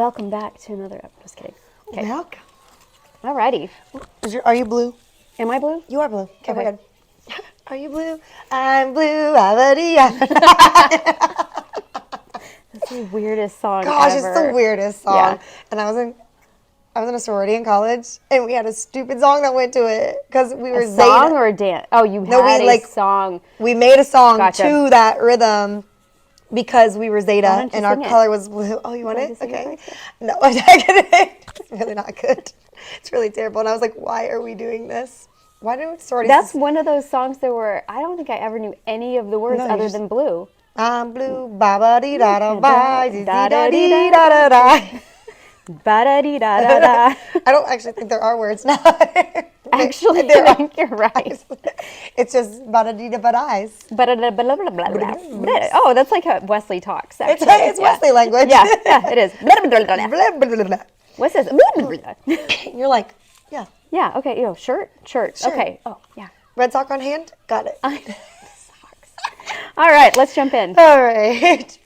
Welcome back to another episode. Just kidding. Okay. Welcome. Alrighty. Are you blue? Am I blue? You are blue. Okay, Okay. we're good. Are you blue? I'm blue. That's the weirdest song Gosh, ever. it's the weirdest song. Yeah. And I was in a sorority in college, and we had a stupid song that went to it because we were A song Zeta. or a dance? Oh, you No, had we, a song. We made a song Gotcha. to that rhythm because we were Why Zeta don't you and our sing it? color was blue. Oh, you want Want it? to sing it Okay. right there? No, I'm not kidding. It's really not good. It's really terrible. And I was like, why are we doing this? Why do sororities? That's one of those songs that were, I don't think I ever knew any of the words No, you other just- than blue. I'm blue, ba ba dee da da ba, dee Da da da dee dee da da da. Ba-da-dee-da-da-da. I don't actually think there are words now. Actually, There I are. think you're right. It's just ba da dee da ba dies. Ba-da-da-ba-la-bla-bla-bla. Oh, that's like how Wesley talks, It's actually. it's Wesley language. Yeah, yeah, it is. Blah-blah-blah-blah. Blah, blah, blah, blah. What's this? Blah-blah-blah. You're like, yeah. Yeah, okay, shirt. Okay, oh, yeah. Red sock on hand? Got it. All right, let's jump in. All right.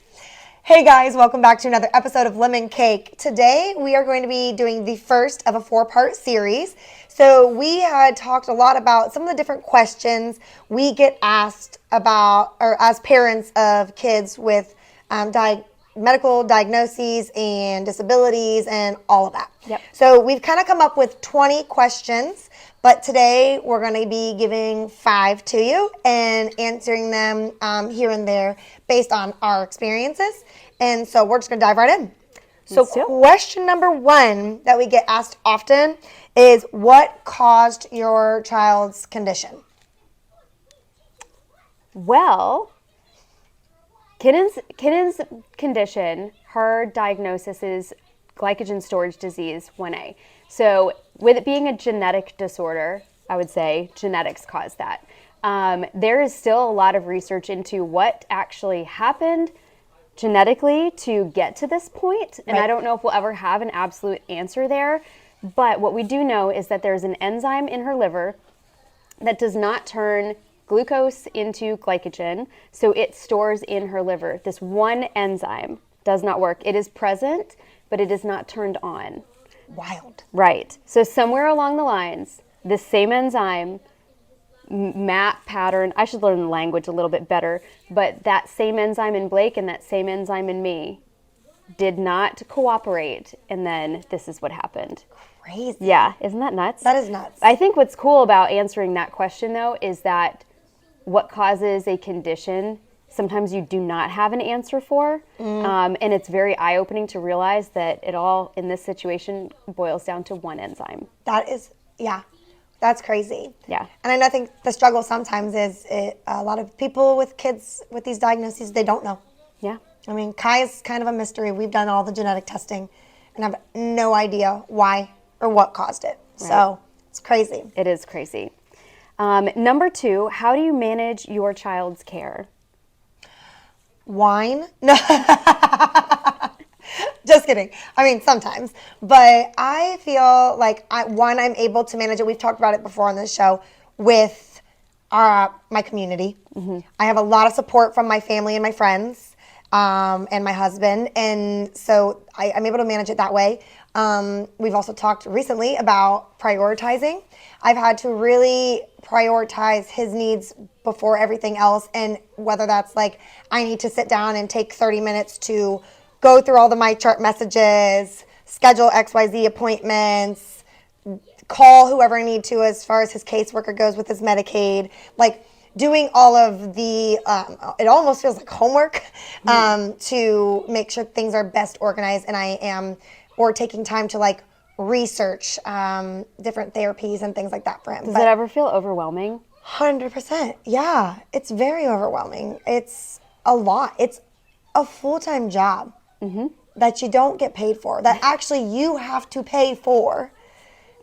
Hey guys, welcome back to another episode of Lemon Cake. Today we are going to be doing the first of a 4-part series. So we had talked a lot about some of the different questions we get asked about, or as parents of kids with medical diagnoses and disabilities and all of that. Yep. So we've kind of come up with 20 questions, but today we're going to be giving 5 to you and answering them here and there based on our experiences. And so we're just going to dive right in. So Let's do it. question number 1 that we get asked often is, what caused your child's condition? Well, Kinnon's condition, her diagnosis is glycogen storage disease 1A. So with it being a genetic disorder, I would say genetics caused that. There is still a lot of research into what actually happened genetically to get to this point, and Right. I don't know if we'll ever have an absolute answer there, but what we do know is that there's an enzyme in her liver that does not turn glucose into glycogen, so it stores in her liver. This one enzyme does not work. It is present, but it is not turned on. Wild. Right. So somewhere along the lines, this same enzyme, map pattern, I should learn the language a little bit better, but that same enzyme in Blake and that same enzyme in me did not cooperate, and then this is what happened. Crazy. Yeah, isn't that nuts? That is nuts. I think what's cool about answering that question, though, is that what causes a condition, sometimes you do not have an answer for. And it's very eye-opening to realize that it all, in this situation, boils down to one enzyme. That is, yeah, that's crazy. Yeah. And I think the struggle sometimes is a lot of people with kids with these diagnoses, they don't know. Yeah. I mean, Kai is kind of a mystery. We've done all the genetic testing and I have no idea why or what caused it. So it's crazy. It is crazy. Number 2, how do you manage your child's care? Wine? No. Just kidding. I mean, sometimes. But I feel like, I'm able to manage it. We've talked about it before on this show with my community. Mm-hmm. I have a lot of support from my family and my friends and my husband. And so I'm able to manage it that way. We've also talked recently about prioritizing. I've had to really prioritize his needs before everything else. And whether that's like, I need to sit down and take 30 minutes to go through all the MyChart messages, schedule XYZ appointments, call whoever I need to as far as his caseworker goes with his Medicaid, like doing all of the, it almost feels like homework to make sure things are best organized, and or taking time to like research different therapies and things like that for him. Does it ever feel overwhelming? 100%. Yeah, it's very overwhelming. It's a lot. It's a full-time job that you don't get paid for, that actually you have to pay for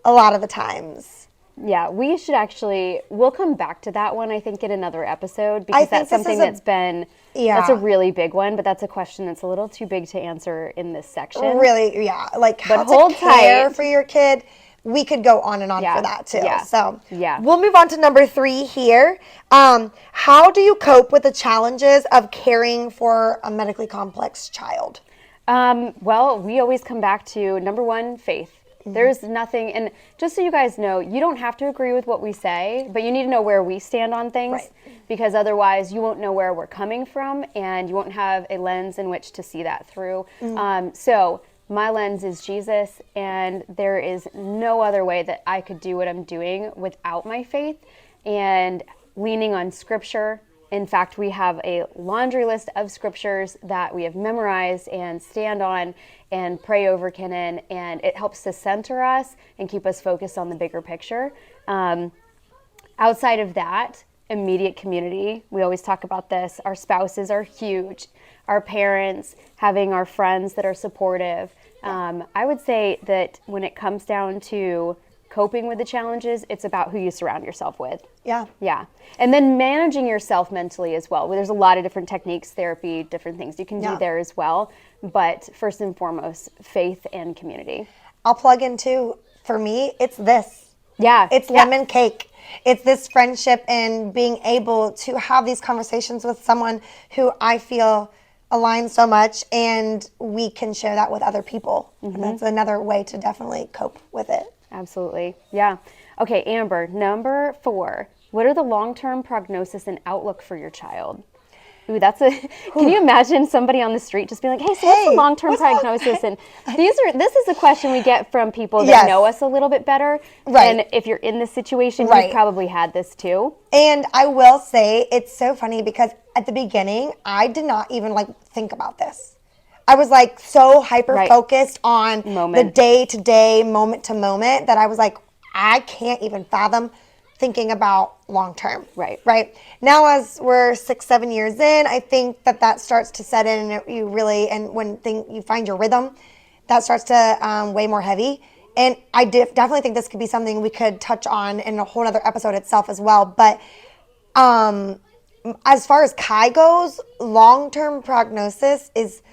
a lot of the times. Yeah, we'll come back to that one, I think, in another episode, because that's something that's a really big one, but that's a question that's a little too big to answer in this section. Really, yeah. Like, how hold to care tight. for your kid, we could go on and on for that, too. Yeah. So, Yeah. we'll move on to number 3 here. How do you cope with the challenges of caring for a medically complex child? Well, we always come back to number one, faith. There's nothing, and just so you guys know, you don't have to agree with what we say, but you need to know where we stand on things, Right. because otherwise you won't know where we're coming from, and you won't have a lens in which to see that through. So my lens is Jesus, and there is no other way that I could do what I'm doing without my faith and leaning on Scripture. In fact, we have a laundry list of scriptures that we have memorized and stand on and pray over Kenan, and it helps to center us and keep us focused on the bigger picture. Outside of that, immediate community, we always talk about this. Our spouses are huge. Our parents, having our friends that are supportive. I would say that when it comes down to coping with the challenges, it's about who you surround yourself with. Yeah. Yeah. And then managing yourself mentally as well. There's a lot of different techniques, therapy, different things you can do there as well. But first and foremost, faith and community. I'll plug in too. For me, it's this. Yeah. It's lemon cake. It's this friendship and being able to have these conversations with someone who I feel aligns so much, and we can share that with other people. And that's another way to definitely cope with it. Absolutely. Yeah. Okay, Amber, number 4. What are the long-term prognosis and outlook for your child? Ooh, can you imagine somebody on the street just being like, hey, so what's the long-term prognosis? And this is a question we get from people that know us a little bit better. Right. And if you're in this situation, you've probably had this too. And I will say, it's so funny because at the beginning, I did not even think about this. I was so hyper focused on the day-to-day, moment-to-moment that I was like, I can't even fathom thinking about long-term. Right. Now, as we're 6-7 years in, I think that starts to set in, and when you find your rhythm, that starts to weigh more heavy. And I definitely think this could be something we could touch on in a whole other episode itself as well. But as far as Kai goes, long-term prognosis is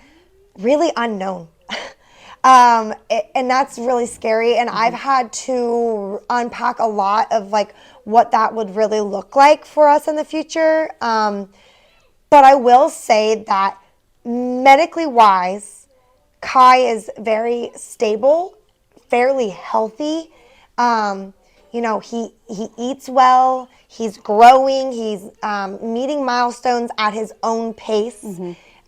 really unknown. And that's really scary. And I've had to unpack a lot of what that would really look like for us in the future. But I will say that medically wise, Kai is very stable, fairly healthy. He eats well, he's growing, he's meeting milestones at his own pace.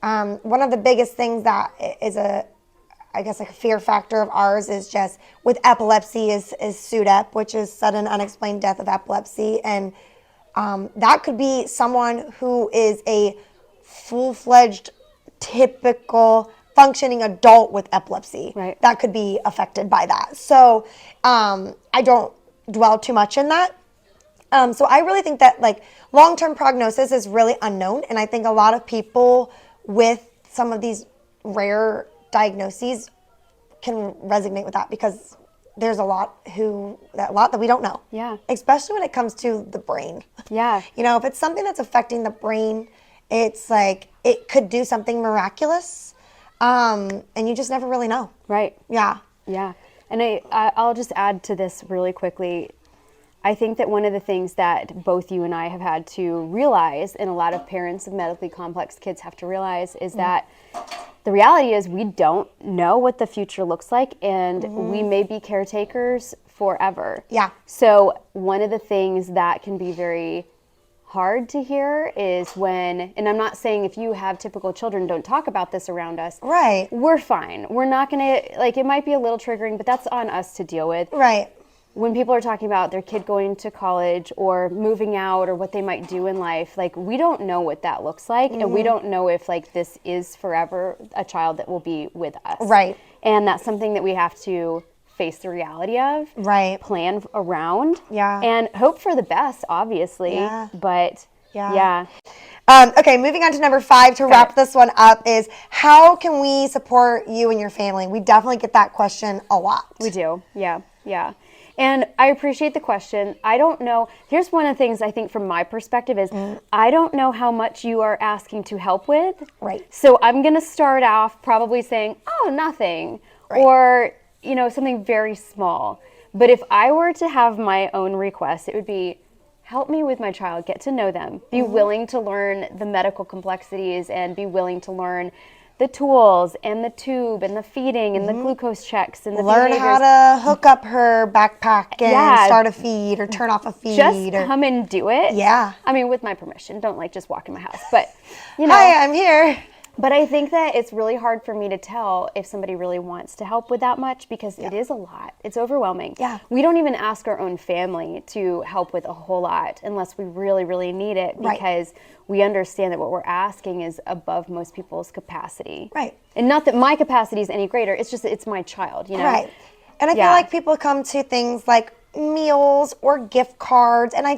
One of the biggest things that is a fear factor of ours is just with epilepsy is SUDEP, which is sudden unexplained death of epilepsy. And that could be someone who is a full-fledged, typical, functioning adult with epilepsy. Right. That could be affected by that. So I don't dwell too much in that. So I really think that long-term prognosis is really unknown. And I think a lot of people with some of these rare diagnoses can resonate with that because there's a lot that we don't know. Yeah. Especially when it comes to the brain. Yeah. If it's something that's affecting the brain, it's it could do something miraculous. And you just never really know. Right. Yeah. Yeah. And I'll just add to this really quickly. I think that one of the things that both you and I have had to realize, and a lot of parents of medically complex kids have to realize, is that the reality is we don't know what the future looks like, and we may be caretakers forever. Yeah. So one of the things that can be very hard to hear is when, and I'm not saying if you have typical children, don't talk about this around us. Right. We're fine. We're not going to, it might be a little triggering, but that's on us to deal with. Right. When people are talking about their kid going to college or moving out or what they might do in life, we don't know what that looks like. And we don't know if this is forever a child that will be with us. Right. And that's something that we have to face the reality of. Right. Plan around. Yeah. And hope for the best, obviously. Yeah. But yeah. Okay, moving on to number 5 to wrap this one up is how can we support you and your family? We definitely get that question a lot. We do. Yeah. Yeah. And I appreciate the question. I don't know. Here's one of the things I think from my perspective is I don't know how much you are asking to help with. Right. So I'm going to start off probably saying, oh, nothing. Right. Or, something very small. But if I were to have my own request, it would be help me with my child, get to know them, be willing to learn the medical complexities and be willing to learn the tools and the tube and the feeding and the glucose checks and the Learn behaviors. how to hook up her backpack and Yeah. start a feed or turn off a feed. Just or, come and do it. Yeah. I mean, with my permission. Don't like just walk in my house. But, you know. Hi, I'm here. But I think that it's really hard for me to tell if somebody really wants to help with that much because it is a lot. It's overwhelming. Yeah. We don't even ask our own family to help with a whole lot unless we really, really need it Right. because we understand that what we're asking is above most people's capacity. Right. And not that my capacity is any greater. It's just that it's my child, you know? Right. And I feel Yeah. like people come to things like meals or gift cards, and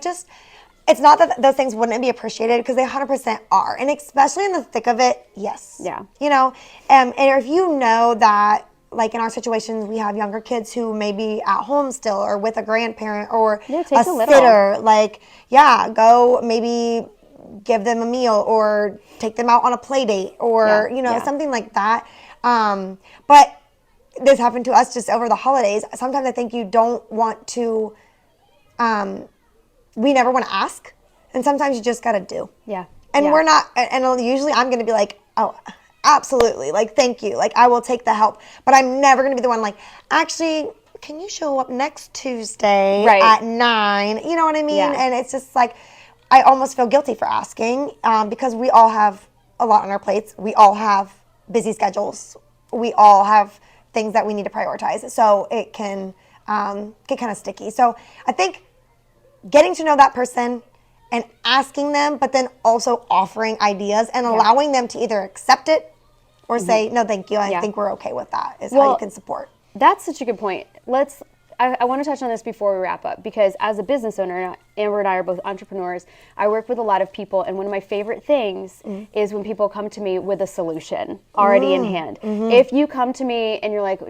it's not that those things wouldn't be appreciated because they 100% are. And especially in the thick of it, yes. Yeah. You know, and if you know that, like in our situations, we have younger kids who may be at home still or with a grandparent or Yeah, take a a little. sitter, like, yeah, go maybe give them a meal or take them out on a play date or, Yeah, you know, yeah. something like that. But this happened to us just over the holidays. Sometimes I think you don't want to, we never want to ask. And sometimes you just got to do. Yeah. And Yeah. we're not, and usually I'm going to be like, oh, absolutely. Like, thank you. Like, I will take the help. But I'm never going to be the one like, actually, can you show up next Tuesday Right. at 9? You know what I mean? Yeah. And it's just like, I almost feel guilty for asking because we all have a lot on our plates. We all have busy schedules. We all have things that we need to prioritize. So it can get kind of sticky. So I think getting to know that person and asking them, but then also offering ideas and allowing them to either accept it or say, no, thank you. I Yeah. think we're okay with that is how Well, you can support. That's such a good point. I want to touch on this before we wrap up because as a business owner, Amber and I are both entrepreneurs. I work with a lot of people, and one of my favorite things is when people come to me with a solution already in hand. If you come to me and you're like,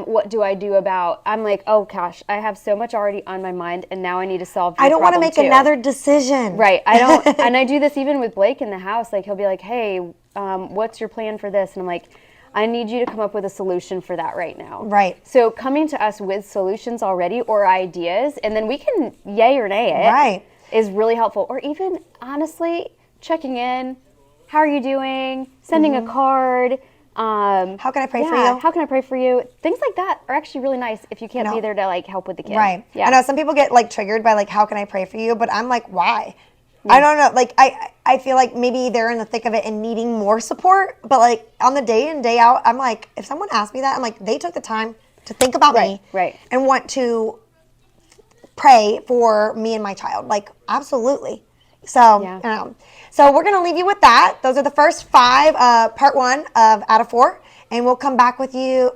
what do I do about? I'm like, oh gosh, I have so much already on my mind, and now I need to solve. I don't want to problem make too. another decision. Right. I don't, and I do this even with Blake in the house. Like he'll be like, "Hey, what's your plan for this?" And I'm like, "I need you to come up with a solution for that right now." Right. So coming to us with solutions already or ideas, and then we can yay or nay it. Right. Is really helpful. Or even honestly checking in. How are you doing? Sending a card. How can I pray for yeah, you? How can I pray for you? Things like that are actually really nice if you can't No. be there to like help with the kid. Right. Yeah. I know some people get like triggered by like, how can I pray for you? But I'm like, why? I don't know. Like, I feel like maybe they're in the thick of it and needing more support. But like on the day in, day out, I'm like, if someone asked me that, I'm like, they took the time to think about me Right. and want to pray for me and my child. Like, absolutely. So, Yeah. So we're going to leave you with that. Those are the first 5, part 1 of out of 4. And we'll come back with you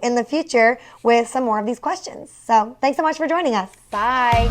in the future with some more of these questions. So thanks so much for joining us. Bye.